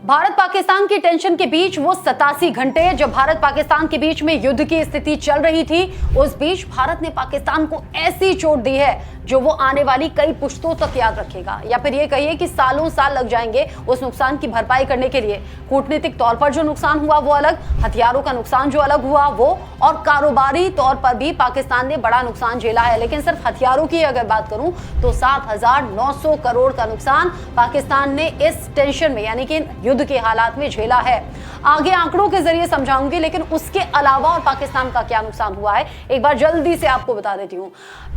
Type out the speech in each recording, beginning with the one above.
भारत पाकिस्तान की टेंशन के बीच वो 87 घंटे जब भारत पाकिस्तान के बीच में युद्ध की स्थिति चल रही थी, उस बीच भारत ने पाकिस्तान को ऐसी चोट दी है जो वो आने वाली कई पुश्तों तक याद रखेगा, या फिर ये कहिए कि सालों साल लग जाएंगे उस नुकसान की भरपाई करने के लिए। कूटनीतिक तौर पर जो नुकसान हुआ वो अलग, हथियारों का नुकसान जो अलग हुआ वो, और कारोबारी तौर पर भी पाकिस्तान ने बड़ा नुकसान झेला है। लेकिन सिर्फ हथियारों की अगर बात करूं तो 7,900 करोड़ का नुकसान पाकिस्तान ने इस टेंशन में यानी कि युद्ध के हालात में झेला है। आगे आंकड़ों के जरिए समझाऊंगी, लेकिन उसके अलावा और पाकिस्तान का क्या नुकसान हुआ है एक बार जल्दी से आपको बता देती हूं।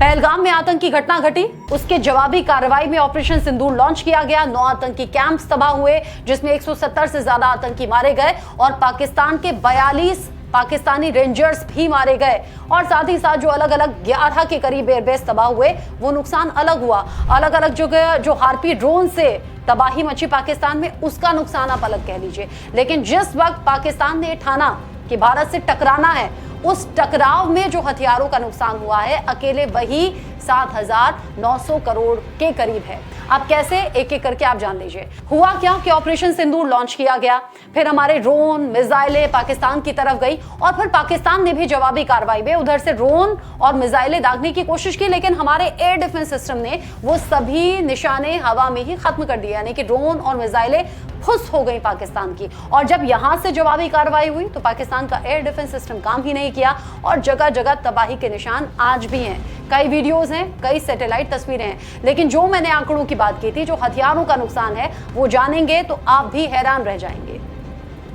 पहलगाम में आतंकी घटना घटी, उसके जवाबी कार्रवाई में ऑपरेशन सिंदूर लॉन्च किया गया। 9 आतंकी कैंप्स तबाह हुए जिसमें 170 से ज्यादा आतंकी मारे गए और पाकिस्तान के 42 पाकिस्तानी रेंजर्स भी मारे गए, और साथ ही साथ जो अलग अलग 11 के करीब एयरबेस तबाह हुए वो नुकसान अलग हुआ। अलग अलग जगह जो हार्पी ड्रोन से तबाही मची पाकिस्तान में, उसका नुकसान आप अलग कह लीजिए। लेकिन जिस वक्त पाकिस्तान ने ठाना कि भारत से टकराना है, उस टकराव में जो हथियारों का नुकसान हुआ है अकेले वही 7,900 करोड़ के करीब है। अब कैसे, एक एक करके आप जान लीजिए। हुआ क्या कि ऑपरेशन सिंदूर लॉन्च किया गया, फिर हमारे ड्रोन मिसाइलें पाकिस्तान की तरफ गई, और फिर पाकिस्तान ने भी जवाबी कार्रवाई में उधर से ड्रोन और मिसाइलें दागने की कोशिश की, लेकिन हमारे एयर डिफेंस सिस्टम ने वो सभी निशाने हवा में ही खत्म कर दिए, यानी कि ड्रोन और मिसाइलें फुस हो गई पाकिस्तान की। और जब यहां से जवाबी कार्रवाई हुई तो पाकिस्तान का एयर डिफेंस सिस्टम काम ही नहीं किया, और जगह जगह तबाही के निशान आज भी हैं। कई वीडियोस हैं, कई सैटेलाइट तस्वीरें हैं, लेकिन जो मैंने आंकड़ों की बात की थी, जो हथियारों का नुकसान है वो जानेंगे तो आप भी हैरान रह जाएंगे।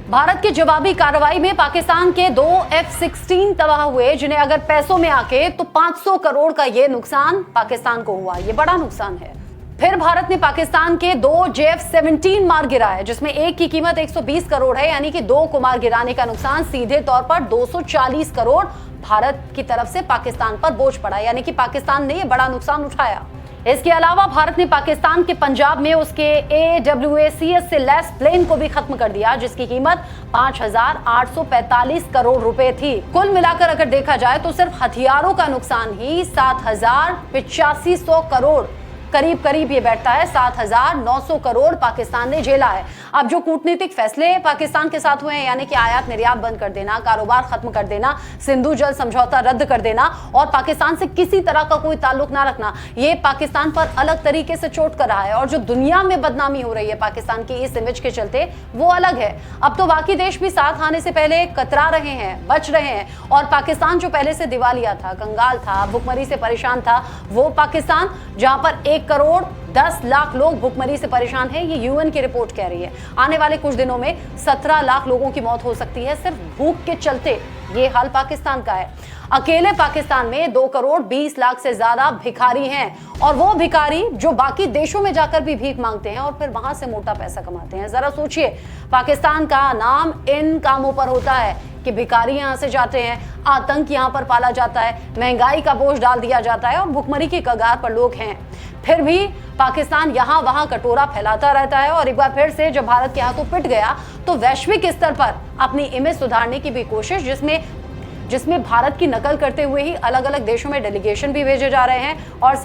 भारत की जवाबी कार्रवाई में पाकिस्तान के 2 F-16 तबाह हुए, जिन्हें अगर पैसों में आके तो 500 करोड़ का ये नुकसान पाकिस्तान को हुआ। ये बड़ा नुकसान है। फिर भारत ने पाकिस्तान के 2 JF-17 मार गिराए, जिसमें एक की कीमत 120 करोड़ है, यानी कि 2 को मार गिराने का नुकसान सीधे तौर पर 240 करोड़ भारत की तरफ से पाकिस्तान पर बोझ पड़ा, यानी कि पाकिस्तान ने यह बड़ा नुकसान उठाया। इसके अलावा भारत ने पाकिस्तान के पंजाब में उसके AWACS से लैस प्लेन को भी खत्म कर दिया, जिसकी कीमत 5,845 करोड़ रुपए थी। कुल मिलाकर अगर देखा जाए तो सिर्फ हथियारों का नुकसान ही 7,8500 करोड़ करीब करीब ये बैठता है। 7,900 करोड़ पाकिस्तान ने झेला है। अब जो कूटनीतिक फैसले पाकिस्तान के साथ हुए हैं, यानी कि आयात निर्यात बंद कर देना, कारोबार खत्म कर देना, सिंधु जल समझौता रद्द कर देना और पाकिस्तान से किसी तरह का कोई ताल्लुक ना रखना, ये पाकिस्तान पर अलग तरीके से चोट कर रहा है। और जो दुनिया में बदनामी हो रही है पाकिस्तान की इस इमेज के चलते, वो अलग है। अब तो बाकी देश भी साथ आने से पहले कतरा रहे हैं, बच रहे हैं, और पाकिस्तान जो पहले से दिवालिया था, कंगाल था, भुखमरी से परेशान था, वो पाकिस्तान जहां पर 1 करोड़ 10 लाख लोग भुखमरी से परेशान हैं, ये UN की रिपोर्ट कह रही है। आने वाले कुछ दिनों में 17 लाख लोगों की मौत हो सकती है सिर्फ भूख के चलते। ये हाल पाकिस्तान का है। अकेले पाकिस्तान में 2 करोड़ 20 लाख से ज्यादा भिखारी हैं, और वो भिखारी जो बाकी देशों में जाकर भी भीख मांगते हैं और फिर वहां से मोटा पैसा कमाते हैं। जरा सोचिए, पाकिस्तान का नाम इन कामों पर होता है कि भिखारी यहां से जाते हैं, आतंक यहां पर पाला जाता है, महंगाई का बोझ डाल दिया जाता है और भुखमरी की कगार पर लोग हैं। फिर भी पाकिस्तान यहां वहां कटोरा फैलाता रहता है, और एक बार फिर से जब भारत के हाथों पिट गया तो वैश्विक स्तर पर अपनी इमेज सुधारने की भी कोशिश, जिसमें भारत की नकल करते हुए ही अलग अलग देशों में डेलीगेशन भी भेजे जा रहे हैं, और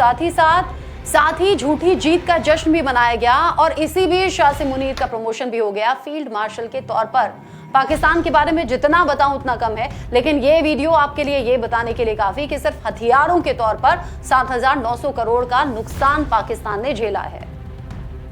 साथ ही झूठी जीत का जश्न भी मनाया गया, और इसी बीच शासिम मुनीर का प्रमोशन भी हो गया फील्ड मार्शल के तौर पर। पाकिस्तान के बारे में जितना बताऊं उतना कम है, लेकिन ये वीडियो आपके लिए ये बताने के लिए काफी कि सिर्फ हथियारों के तौर पर 7,900 करोड़ का नुकसान पाकिस्तान ने झेला है।